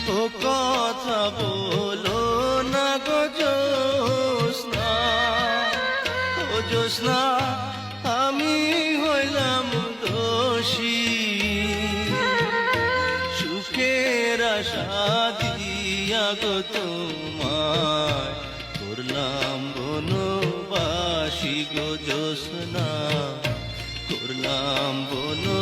ও কথা বলো না গো জ্যোৎস্না, ও জ্যোৎস্না আমি হইলাম দোষী, সুখের আশা দিয়া গো তোমায় করলাম বনবাসী গো জ্যোৎস্না, করলাম বন